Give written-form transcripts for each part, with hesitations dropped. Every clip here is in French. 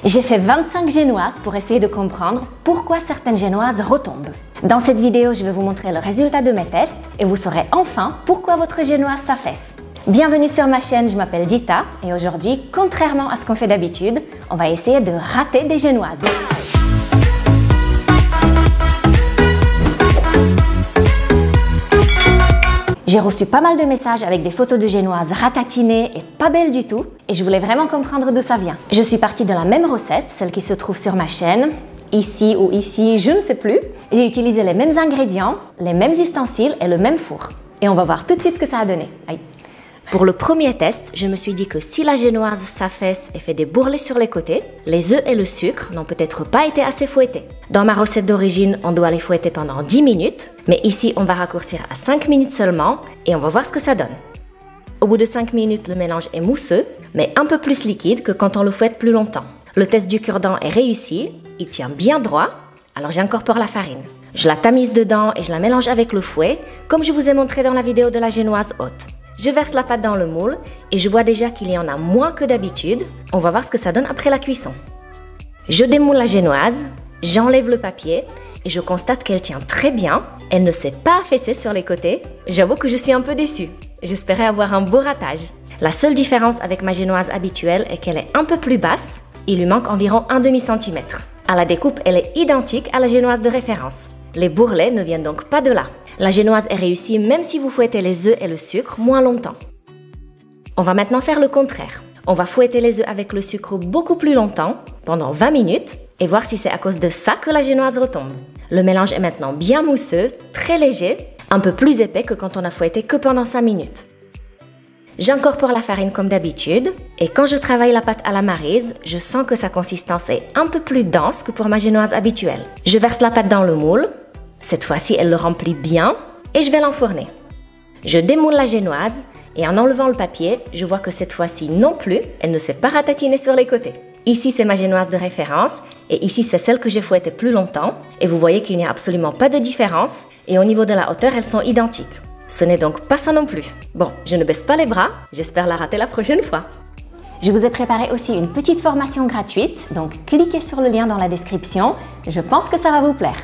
J'ai fait 25 génoises pour essayer de comprendre pourquoi certaines génoises retombent. Dans cette vidéo, je vais vous montrer le résultat de mes tests et vous saurez enfin pourquoi votre génoise s'affaisse. Bienvenue sur ma chaîne, je m'appelle Dita et aujourd'hui, contrairement à ce qu'on fait d'habitude, on va essayer de rater des génoises. J'ai reçu pas mal de messages avec des photos de génoises ratatinées et pas belles du tout et je voulais vraiment comprendre d'où ça vient. Je suis partie de la même recette, celle qui se trouve sur ma chaîne, ici ou ici, je ne sais plus. J'ai utilisé les mêmes ingrédients, les mêmes ustensiles et le même four. Et on va voir tout de suite ce que ça a donné. Aïe. Pour le premier test, je me suis dit que si la génoise s'affaisse et fait des bourrelets sur les côtés, les œufs et le sucre n'ont peut-être pas été assez fouettés. Dans ma recette d'origine, on doit les fouetter pendant 10 minutes, mais ici on va raccourcir à 5 minutes seulement et on va voir ce que ça donne. Au bout de 5 minutes, le mélange est mousseux, mais un peu plus liquide que quand on le fouette plus longtemps. Le test du cure-dent est réussi, il tient bien droit, alors j'incorpore la farine. Je la tamise dedans et je la mélange avec le fouet, comme je vous ai montré dans la vidéo de la génoise haute. Je verse la pâte dans le moule et je vois déjà qu'il y en a moins que d'habitude. On va voir ce que ça donne après la cuisson. Je démoule la génoise, j'enlève le papier et je constate qu'elle tient très bien. Elle ne s'est pas affaissée sur les côtés. J'avoue que je suis un peu déçue. J'espérais avoir un beau ratage. La seule différence avec ma génoise habituelle est qu'elle est un peu plus basse. Il lui manque environ 1/2 cm. À la découpe, elle est identique à la génoise de référence. Les bourrelets ne viennent donc pas de là. La génoise est réussie même si vous fouettez les œufs et le sucre moins longtemps. On va maintenant faire le contraire. On va fouetter les œufs avec le sucre beaucoup plus longtemps, pendant 20 minutes, et voir si c'est à cause de ça que la génoise retombe. Le mélange est maintenant bien mousseux, très léger, un peu plus épais que quand on a fouetté que pendant 5 minutes. J'incorpore la farine comme d'habitude, et quand je travaille la pâte à la maryse, je sens que sa consistance est un peu plus dense que pour ma génoise habituelle. Je verse la pâte dans le moule. Cette fois-ci, elle le remplit bien et je vais l'enfourner. Je démoule la génoise et en enlevant le papier, je vois que cette fois-ci non plus, elle ne s'est pas ratatinée sur les côtés. Ici, c'est ma génoise de référence et ici, c'est celle que j'ai fouettée plus longtemps. Et vous voyez qu'il n'y a absolument pas de différence et au niveau de la hauteur, elles sont identiques. Ce n'est donc pas ça non plus. Bon, je ne baisse pas les bras, j'espère la rater la prochaine fois. Je vous ai préparé aussi une petite formation gratuite, donc cliquez sur le lien dans la description, je pense que ça va vous plaire.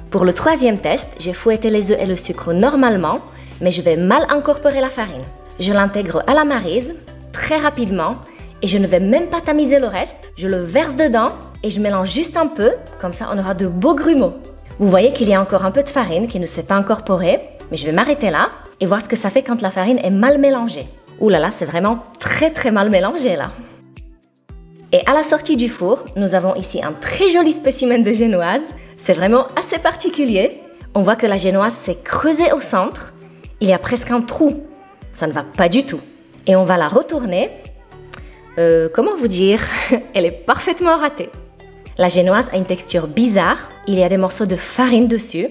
Pour le troisième test, j'ai fouetté les œufs et le sucre normalement, mais je vais mal incorporer la farine. Je l'intègre à la maryse, très rapidement, et je ne vais même pas tamiser le reste. Je le verse dedans et je mélange juste un peu, comme ça on aura de beaux grumeaux. Vous voyez qu'il y a encore un peu de farine qui ne s'est pas incorporée, mais je vais m'arrêter là et voir ce que ça fait quand la farine est mal mélangée. Ouh là là, c'est vraiment très mal mélangé là. Et à la sortie du four, nous avons ici un très joli spécimen de génoise. C'est vraiment assez particulier. On voit que la génoise s'est creusée au centre. Il y a presque un trou. Ça ne va pas du tout. Et on va la retourner. Comment vous dire? Elle est parfaitement ratée. La génoise a une texture bizarre. Il y a des morceaux de farine dessus.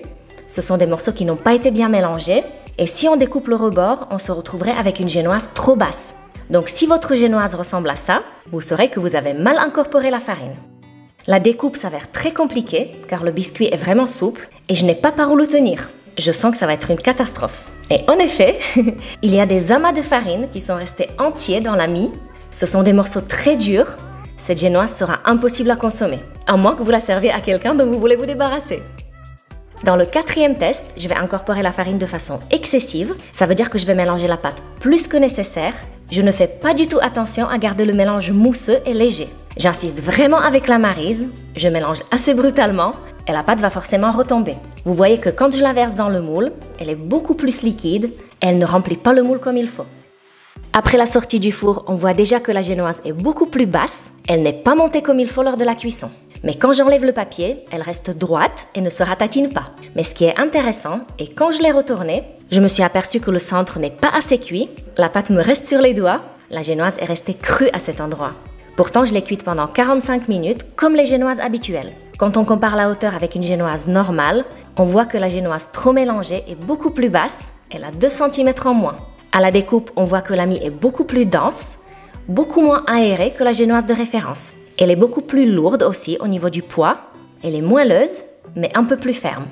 Ce sont des morceaux qui n'ont pas été bien mélangés. Et si on découpe le rebord, on se retrouverait avec une génoise trop basse. Donc si votre génoise ressemble à ça, vous saurez que vous avez mal incorporé la farine. La découpe s'avère très compliquée car le biscuit est vraiment souple et je n'ai pas par où le tenir. Je sens que ça va être une catastrophe. Et en effet, il y a des amas de farine qui sont restés entiers dans la mie. Ce sont des morceaux très durs. Cette génoise sera impossible à consommer, à moins que vous la serviez à quelqu'un dont vous voulez vous débarrasser. Dans le quatrième test, je vais incorporer la farine de façon excessive. Ça veut dire que je vais mélanger la pâte plus que nécessaire. Je ne fais pas du tout attention à garder le mélange mousseux et léger. J'insiste vraiment avec la maryse, je mélange assez brutalement et la pâte va forcément retomber. Vous voyez que quand je la verse dans le moule, elle est beaucoup plus liquide et elle ne remplit pas le moule comme il faut. Après la sortie du four, on voit déjà que la génoise est beaucoup plus basse. Elle n'est pas montée comme il faut lors de la cuisson. Mais quand j'enlève le papier, elle reste droite et ne se ratatine pas. Mais ce qui est intéressant, est quand je l'ai retournée, je me suis aperçue que le centre n'est pas assez cuit, la pâte me reste sur les doigts, la génoise est restée crue à cet endroit. Pourtant, je l'ai cuite pendant 45 minutes, comme les génoises habituelles. Quand on compare la hauteur avec une génoise normale, on voit que la génoise trop mélangée est beaucoup plus basse, elle a 2 cm en moins. À la découpe, on voit que la mie est beaucoup plus dense, beaucoup moins aérée que la génoise de référence. Elle est beaucoup plus lourde aussi au niveau du poids, elle est moelleuse, mais un peu plus ferme.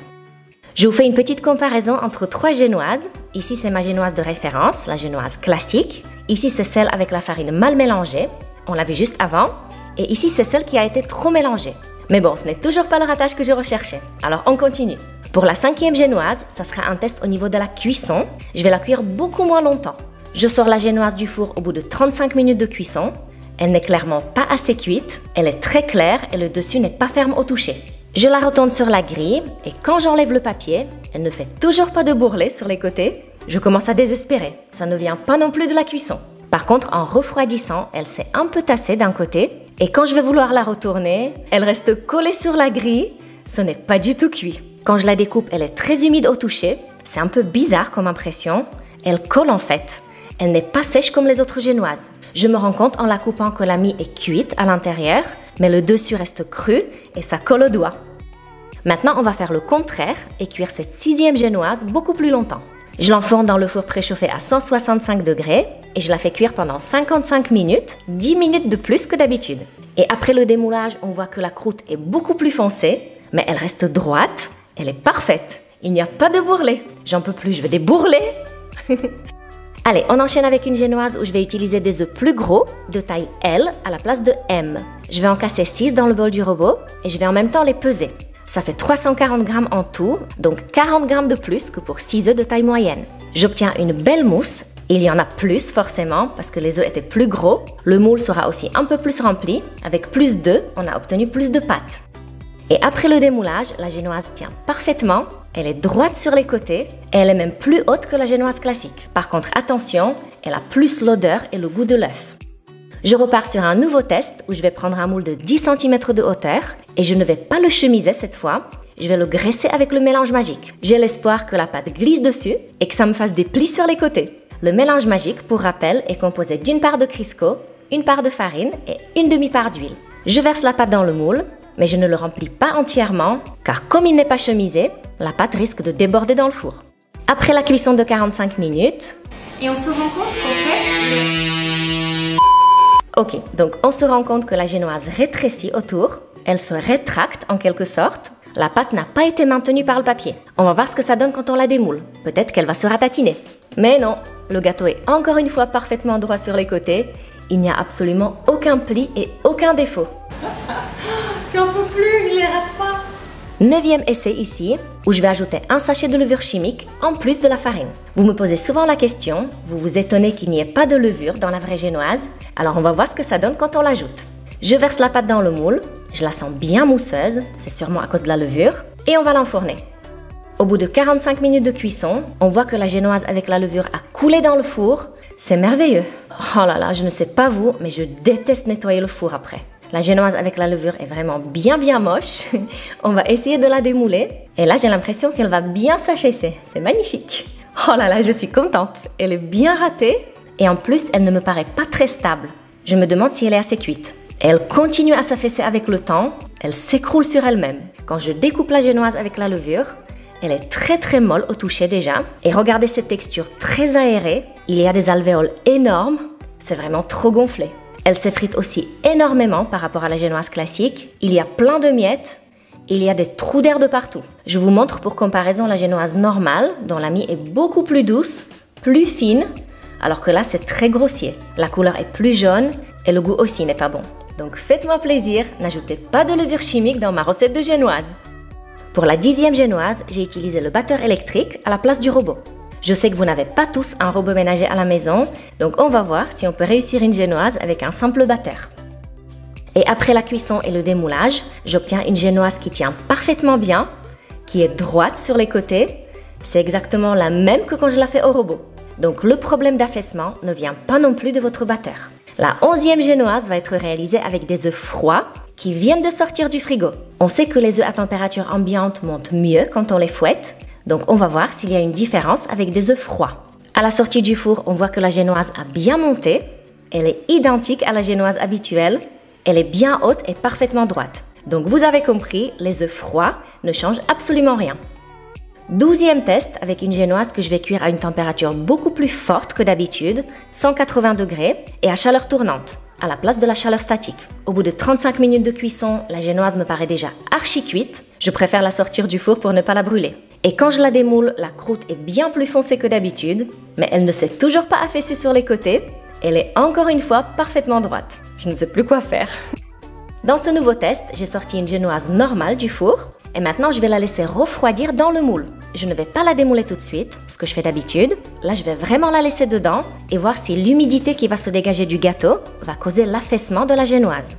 Je vous fais une petite comparaison entre 3 génoises. Ici, c'est ma génoise de référence, la génoise classique. Ici, c'est celle avec la farine mal mélangée. On l'a vu juste avant. et ici c'est celle qui a été trop mélangée. Mais bon, ce n'est toujours pas le ratage que je recherchais. Alors on continue. Pour la 5e génoise, ça sera un test au niveau de la cuisson. Je vais la cuire beaucoup moins longtemps. Je sors la génoise du four au bout de 35 minutes de cuisson. Elle n'est clairement pas assez cuite, elle est très claire et le dessus n'est pas ferme au toucher. Je la retourne sur la grille et quand j'enlève le papier, elle ne fait toujours pas de bourrelet sur les côtés. Je commence à désespérer, ça ne vient pas non plus de la cuisson. Par contre, en refroidissant, elle s'est un peu tassée d'un côté et quand je vais vouloir la retourner, elle reste collée sur la grille, ce n'est pas du tout cuit. Quand je la découpe, elle est très humide au toucher, c'est un peu bizarre comme impression, elle colle en fait. Elle n'est pas sèche comme les autres génoises. Je me rends compte en la coupant que la mie est cuite à l'intérieur, mais le dessus reste cru et ça colle au doigt. Maintenant, on va faire le contraire et cuire cette 6e génoise beaucoup plus longtemps. Je l'enfourne dans le four préchauffé à 165 degrés et je la fais cuire pendant 55 minutes, 10 minutes de plus que d'habitude. Et après le démoulage, on voit que la croûte est beaucoup plus foncée, mais elle reste droite, elle est parfaite. Il n'y a pas de bourrelet. J'en peux plus, je veux des bourrelets. Allez, on enchaîne avec une génoise où je vais utiliser des œufs plus gros, de taille L à la place de M. Je vais en casser 6 dans le bol du robot et je vais en même temps les peser. Ça fait 340 grammes en tout, donc 40 grammes de plus que pour 6 œufs de taille moyenne. J'obtiens une belle mousse. Il y en a plus forcément parce que les œufs étaient plus gros. Le moule sera aussi un peu plus rempli. Avec plus d'œufs, on a obtenu plus de pâte. Et après le démoulage, la génoise tient parfaitement, elle est droite sur les côtés et elle est même plus haute que la génoise classique. Par contre, attention, elle a plus l'odeur et le goût de l'œuf. Je repars sur un nouveau test où je vais prendre un moule de 10 cm de hauteur et je ne vais pas le chemiser cette fois, je vais le graisser avec le mélange magique. J'ai l'espoir que la pâte glisse dessus et que ça me fasse des plis sur les côtés. Le mélange magique, pour rappel, est composé d'une part de Crisco, une part de farine et une demi-part d'huile. Je verse la pâte dans le moule, mais je ne le remplis pas entièrement, car comme il n'est pas chemisé, la pâte risque de déborder dans le four. Après la cuisson de 45 minutes... Et on se rend compte qu'en fait... Ok, donc on se rend compte que la génoise rétrécit autour, elle se rétracte en quelque sorte, la pâte n'a pas été maintenue par le papier. On va voir ce que ça donne quand on la démoule. Peut-être qu'elle va se ratatiner. Mais non, le gâteau est encore une fois parfaitement droit sur les côtés, il n'y a absolument aucun pli et aucun défaut. J'en peux plus, je les rate pas. 9e essai ici, où je vais ajouter un sachet de levure chimique en plus de la farine. Vous me posez souvent la question, vous vous étonnez qu'il n'y ait pas de levure dans la vraie génoise, alors on va voir ce que ça donne quand on l'ajoute. Je verse la pâte dans le moule, je la sens bien mousseuse, c'est sûrement à cause de la levure, et on va l'enfourner. Au bout de 45 minutes de cuisson, on voit que la génoise avec la levure a coulé dans le four, c'est merveilleux. Oh là là, je ne sais pas vous, mais je déteste nettoyer le four après. La génoise avec la levure est vraiment bien moche. On va essayer de la démouler. Et là, j'ai l'impression qu'elle va bien s'affaisser. C'est magnifique. Oh là là, je suis contente. Elle est bien ratée. Et en plus, elle ne me paraît pas très stable. Je me demande si elle est assez cuite. Elle continue à s'affaisser avec le temps. Elle s'écroule sur elle-même. Quand je découpe la génoise avec la levure, elle est très molle au toucher déjà. Et regardez cette texture très aérée. Il y a des alvéoles énormes. C'est vraiment trop gonflé. Elle s'effrite aussi énormément par rapport à la génoise classique. Il y a plein de miettes. Il y a des trous d'air de partout. Je vous montre pour comparaison la génoise normale, dont la mie est beaucoup plus douce, plus fine, alors que là c'est très grossier. La couleur est plus jaune et le goût aussi n'est pas bon. Donc faites-moi plaisir, n'ajoutez pas de levure chimique dans ma recette de génoise. Pour la 10e génoise, j'ai utilisé le batteur électrique à la place du robot. Je sais que vous n'avez pas tous un robot ménager à la maison, donc on va voir si on peut réussir une génoise avec un simple batteur. Et après la cuisson et le démoulage, j'obtiens une génoise qui tient parfaitement bien, qui est droite sur les côtés. C'est exactement la même que quand je la fais au robot. Donc le problème d'affaissement ne vient pas non plus de votre batteur. La 11e génoise va être réalisée avec des œufs froids qui viennent de sortir du frigo. On sait que les œufs à température ambiante montent mieux quand on les fouette. Donc on va voir s'il y a une différence avec des œufs froids. À la sortie du four, on voit que la génoise a bien monté. Elle est identique à la génoise habituelle. Elle est bien haute et parfaitement droite. Donc vous avez compris, les œufs froids ne changent absolument rien. 12e test avec une génoise que je vais cuire à une température beaucoup plus forte que d'habitude, 180 degrés et à chaleur tournante, à la place de la chaleur statique. Au bout de 35 minutes de cuisson, la génoise me paraît déjà archi cuite. Je préfère la sortir du four pour ne pas la brûler. Et quand je la démoule, la croûte est bien plus foncée que d'habitude, mais elle ne s'est toujours pas affaissée sur les côtés. Elle est encore une fois parfaitement droite. Je ne sais plus quoi faire. Dans ce nouveau test, j'ai sorti une génoise normale du four et maintenant je vais la laisser refroidir dans le moule. Je ne vais pas la démouler tout de suite, ce que je fais d'habitude. Là, je vais vraiment la laisser dedans et voir si l'humidité qui va se dégager du gâteau va causer l'affaissement de la génoise.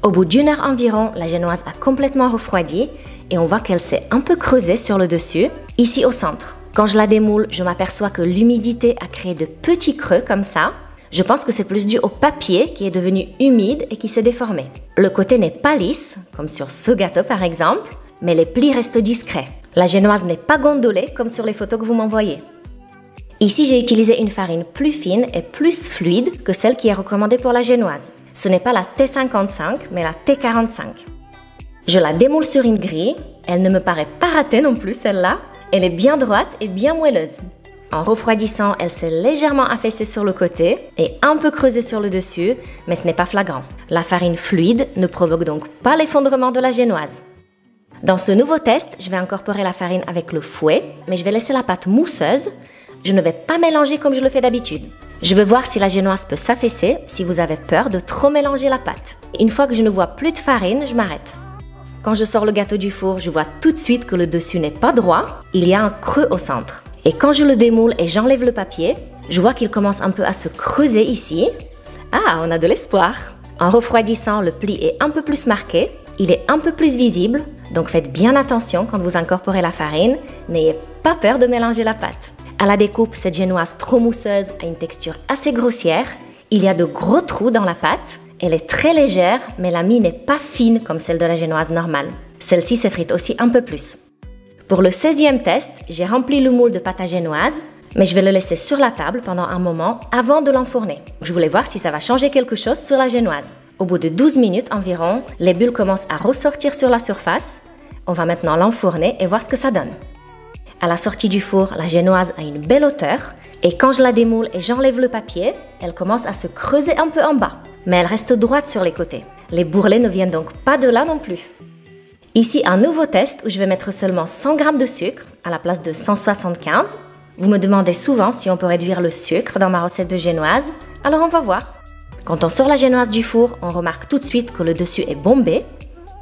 Au bout d'1 heure environ, la génoise a complètement refroidi et on voit qu'elle s'est un peu creusée sur le dessus, ici au centre. Quand je la démoule, je m'aperçois que l'humidité a créé de petits creux comme ça. Je pense que c'est plus dû au papier qui est devenu humide et qui s'est déformé. Le côté n'est pas lisse, comme sur ce gâteau par exemple, mais les plis restent discrets. La génoise n'est pas gondolée comme sur les photos que vous m'envoyez. Ici, j'ai utilisé une farine plus fine et plus fluide que celle qui est recommandée pour la génoise. Ce n'est pas la T55, mais la T45. Je la démoule sur une grille. Elle ne me paraît pas ratée non plus, celle-là. Elle est bien droite et bien moelleuse. En refroidissant, elle s'est légèrement affaissée sur le côté et un peu creusée sur le dessus, mais ce n'est pas flagrant. La farine fluide ne provoque donc pas l'effondrement de la génoise. Dans ce nouveau test, je vais incorporer la farine avec le fouet, mais je vais laisser la pâte mousseuse. Je ne vais pas mélanger comme je le fais d'habitude. Je veux voir si la génoise peut s'affaisser si vous avez peur de trop mélanger la pâte. Une fois que je ne vois plus de farine, je m'arrête. Quand je sors le gâteau du four, je vois tout de suite que le dessus n'est pas droit, il y a un creux au centre. Et quand je le démoule et j'enlève le papier, je vois qu'il commence un peu à se creuser ici. Ah, on a de l'espoir! En refroidissant, le pli est un peu plus marqué, il est un peu plus visible, donc faites bien attention quand vous incorporez la farine, n'ayez pas peur de mélanger la pâte. À la découpe, cette génoise trop mousseuse a une texture assez grossière, il y a de gros trous dans la pâte, elle est très légère, mais la mie n'est pas fine comme celle de la génoise normale. Celle-ci s'effrite aussi un peu plus. Pour le 16e test, j'ai rempli le moule de pâte à génoise, mais je vais le laisser sur la table pendant un moment avant de l'enfourner. Je voulais voir si ça va changer quelque chose sur la génoise. Au bout de 12 minutes environ, les bulles commencent à ressortir sur la surface. On va maintenant l'enfourner et voir ce que ça donne. À la sortie du four, la génoise a une belle hauteur et quand je la démoule et j'enlève le papier, elle commence à se creuser un peu en bas. Mais elle reste droite sur les côtés. Les bourrelets ne viennent donc pas de là non plus. Ici, un nouveau test où je vais mettre seulement 100 g de sucre à la place de 175. Vous me demandez souvent si on peut réduire le sucre dans ma recette de génoise, alors on va voir. Quand on sort la génoise du four, on remarque tout de suite que le dessus est bombé,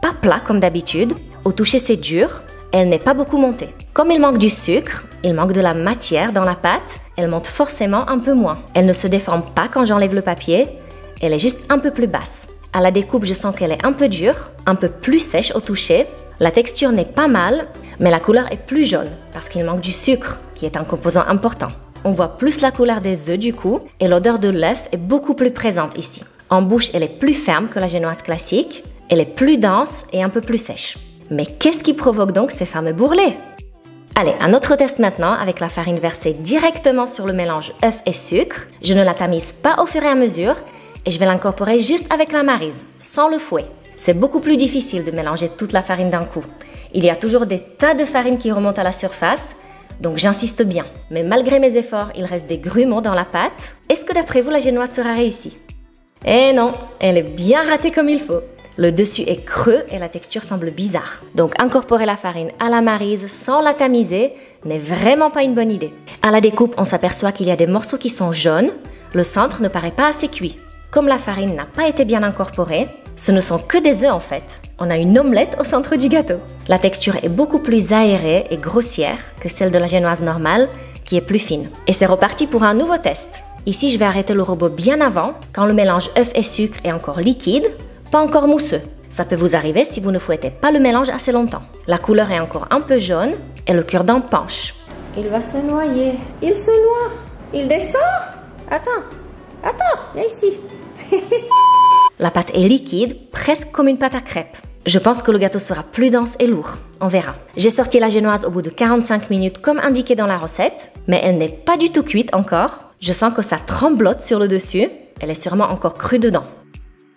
pas plat comme d'habitude. Au toucher, c'est dur, elle n'est pas beaucoup montée. Comme il manque du sucre, il manque de la matière dans la pâte, elle monte forcément un peu moins. Elle ne se déforme pas quand j'enlève le papier, elle est juste un peu plus basse. À la découpe, je sens qu'elle est un peu dure, un peu plus sèche au toucher. La texture n'est pas mal, mais la couleur est plus jaune parce qu'il manque du sucre, qui est un composant important. On voit plus la couleur des œufs du coup, et l'odeur de l'œuf est beaucoup plus présente ici. En bouche, elle est plus ferme que la génoise classique, elle est plus dense et un peu plus sèche. Mais qu'est-ce qui provoque donc ces fameux bourrelets? Allez, un autre test maintenant avec la farine versée directement sur le mélange œuf et sucre. Je ne la tamise pas au fur et à mesure, et je vais l'incorporer juste avec la maryse, sans le fouet. C'est beaucoup plus difficile de mélanger toute la farine d'un coup. Il y a toujours des tas de farine qui remontent à la surface, donc j'insiste bien. Mais malgré mes efforts, il reste des grumeaux dans la pâte. Est-ce que d'après vous, la génoise sera réussie? Eh non, elle est bien ratée comme il faut. Le dessus est creux et la texture semble bizarre. Donc incorporer la farine à la maryse sans la tamiser n'est vraiment pas une bonne idée. À la découpe, on s'aperçoit qu'il y a des morceaux qui sont jaunes. Le centre ne paraît pas assez cuit. Comme la farine n'a pas été bien incorporée, ce ne sont que des œufs en fait. On a une omelette au centre du gâteau. La texture est beaucoup plus aérée et grossière que celle de la génoise normale, qui est plus fine. Et c'est reparti pour un nouveau test. Ici, je vais arrêter le robot bien avant, quand le mélange œuf et sucre est encore liquide, pas encore mousseux. Ça peut vous arriver si vous ne fouettez pas le mélange assez longtemps. La couleur est encore un peu jaune et le cure-dent penche. Il va se noyer. Il se noie. Il descend. Attends, viens ici. La pâte est liquide, presque comme une pâte à crêpes. Je pense que le gâteau sera plus dense et lourd. On verra. J'ai sorti la génoise au bout de 45 minutes comme indiqué dans la recette, mais elle n'est pas du tout cuite encore. Je sens que ça tremblote sur le dessus. Elle est sûrement encore crue dedans.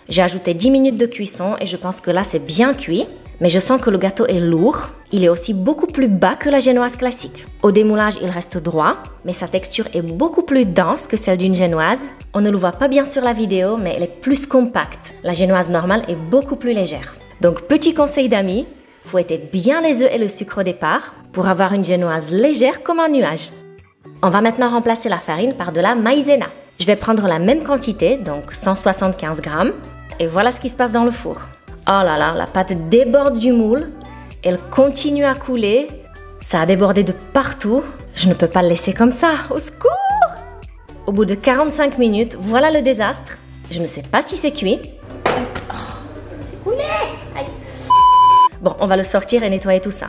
J'ai ajouté 10 minutes de cuisson et je pense que là c'est bien cuit, mais je sens que le gâteau est lourd. Il est aussi beaucoup plus bas que la génoise classique. Au démoulage, il reste droit, mais sa texture est beaucoup plus dense que celle d'une génoise. On ne le voit pas bien sur la vidéo, mais elle est plus compacte. La génoise normale est beaucoup plus légère. Donc petit conseil d'amis, fouettez bien les œufs et le sucre au départ pour avoir une génoise légère comme un nuage. On va maintenant remplacer la farine par de la maïzena. Je vais prendre la même quantité, donc 175 g, et voilà ce qui se passe dans le four. Oh là là, la pâte déborde du moule. Elle continue à couler. Ça a débordé de partout. Je ne peux pas le laisser comme ça. Au secours! Au bout de 45 minutes, voilà le désastre. Je ne sais pas si c'est cuit. Bon, on va le sortir et nettoyer tout ça.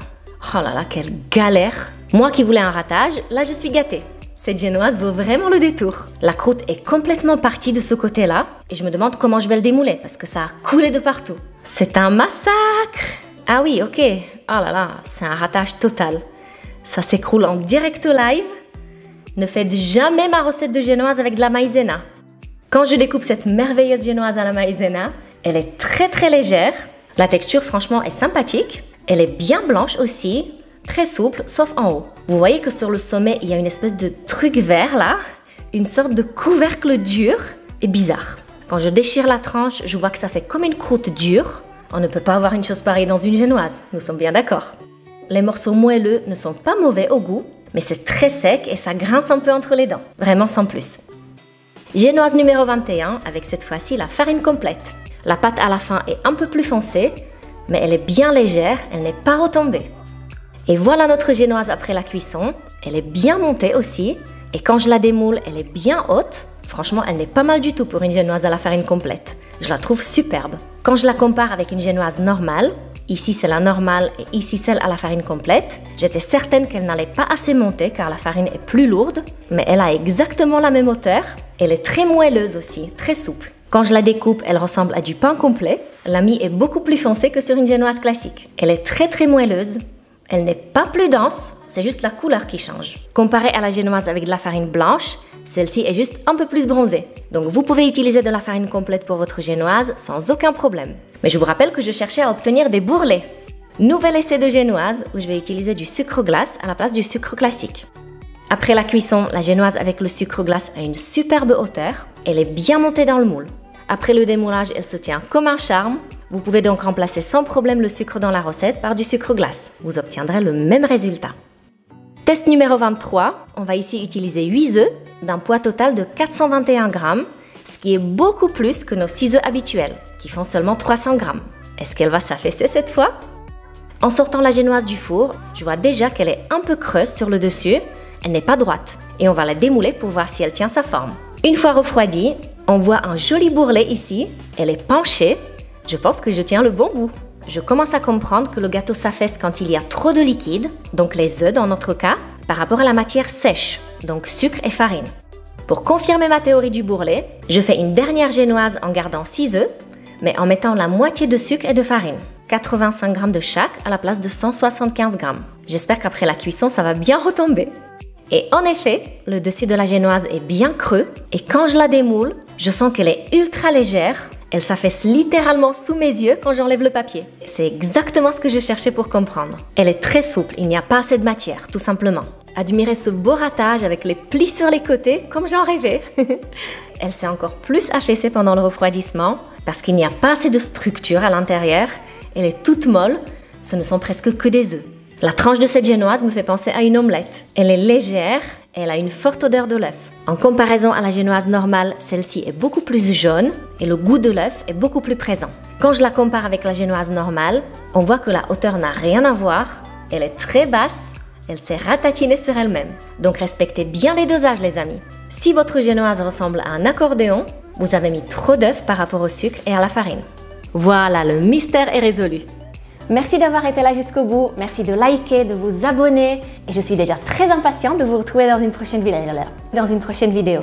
Oh là là, quelle galère! Moi qui voulais un ratage, là je suis gâtée. Cette génoise vaut vraiment le détour. La croûte est complètement partie de ce côté-là et je me demande comment je vais le démouler parce que ça a coulé de partout. C'est un massacre! Ah oui, ok. Oh là là, c'est un ratage total. Ça s'écroule en direct live. Ne faites jamais ma recette de génoise avec de la maïzena. Quand je découpe cette merveilleuse génoise à la maïzena, elle est très légère. La texture franchement est sympathique. Elle est bien blanche aussi, très souple, sauf en haut. Vous voyez que sur le sommet, il y a une espèce de truc vert là, une sorte de couvercle dur et bizarre. Quand je déchire la tranche, je vois que ça fait comme une croûte dure. On ne peut pas avoir une chose pareille dans une génoise, nous sommes bien d'accord. Les morceaux moelleux ne sont pas mauvais au goût, mais c'est très sec et ça grince un peu entre les dents, vraiment sans plus. Génoise numéro 21, avec cette fois-ci la farine complète. La pâte à la fin est un peu plus foncée, mais elle est bien légère, elle n'est pas retombée. Et voilà notre génoise après la cuisson, elle est bien montée aussi, et quand je la démoule, elle est bien haute. Franchement, elle n'est pas mal du tout pour une génoise à la farine complète. Je la trouve superbe. Quand je la compare avec une génoise normale, ici c'est la normale et ici celle à la farine complète, j'étais certaine qu'elle n'allait pas assez monter car la farine est plus lourde, mais elle a exactement la même hauteur. Elle est très moelleuse aussi, très souple. Quand je la découpe, elle ressemble à du pain complet. La mie est beaucoup plus foncée que sur une génoise classique. Elle est très moelleuse. Elle n'est pas plus dense, c'est juste la couleur qui change. Comparée à la génoise avec de la farine blanche, celle-ci est juste un peu plus bronzée. Donc vous pouvez utiliser de la farine complète pour votre génoise sans aucun problème. Mais je vous rappelle que je cherchais à obtenir des bourrelets. Nouvel essai de génoise où je vais utiliser du sucre glace à la place du sucre classique. Après la cuisson, la génoise avec le sucre glace a une superbe hauteur. Elle est bien montée dans le moule. Après le démoulage, elle se tient comme un charme. Vous pouvez donc remplacer sans problème le sucre dans la recette par du sucre glace. Vous obtiendrez le même résultat. Test numéro 23. On va ici utiliser 8 œufs d'un poids total de 421 grammes, ce qui est beaucoup plus que nos 6 œufs habituels, qui font seulement 300 grammes. Est-ce qu'elle va s'affaisser cette fois? En sortant la génoise du four, je vois déjà qu'elle est un peu creuse sur le dessus. Elle n'est pas droite. Et on va la démouler pour voir si elle tient sa forme. Une fois refroidie, on voit un joli bourrelet ici. Elle est penchée. Je pense que je tiens le bon bout. Je commence à comprendre que le gâteau s'affaisse quand il y a trop de liquide, donc les œufs dans notre cas, par rapport à la matière sèche, donc sucre et farine. Pour confirmer ma théorie du bourrelet, je fais une dernière génoise en gardant 6 œufs, mais en mettant la moitié de sucre et de farine. 85 grammes de chaque à la place de 175 grammes. J'espère qu'après la cuisson, ça va bien retomber. Et en effet, le dessus de la génoise est bien creux et quand je la démoule, je sens qu'elle est ultra légère. Elle s'affaisse littéralement sous mes yeux quand j'enlève le papier. C'est exactement ce que je cherchais pour comprendre. Elle est très souple, il n'y a pas assez de matière, tout simplement. Admirez ce beau ratage avec les plis sur les côtés, comme j'en rêvais. Elle s'est encore plus affaissée pendant le refroidissement parce qu'il n'y a pas assez de structure à l'intérieur. Elle est toute molle, ce ne sont presque que des œufs. La tranche de cette génoise me fait penser à une omelette. Elle est légère et elle a une forte odeur de l'œuf. En comparaison à la génoise normale, celle-ci est beaucoup plus jaune et le goût de l'œuf est beaucoup plus présent. Quand je la compare avec la génoise normale, on voit que la hauteur n'a rien à voir. Elle est très basse, elle s'est ratatinée sur elle-même. Donc respectez bien les dosages les amis. Si votre génoise ressemble à un accordéon, vous avez mis trop d'œufs par rapport au sucre et à la farine. Voilà, le mystère est résolu. Merci d'avoir été là jusqu'au bout, merci de liker, de vous abonner et je suis déjà très impatiente de vous retrouver dans une prochaine vidéo.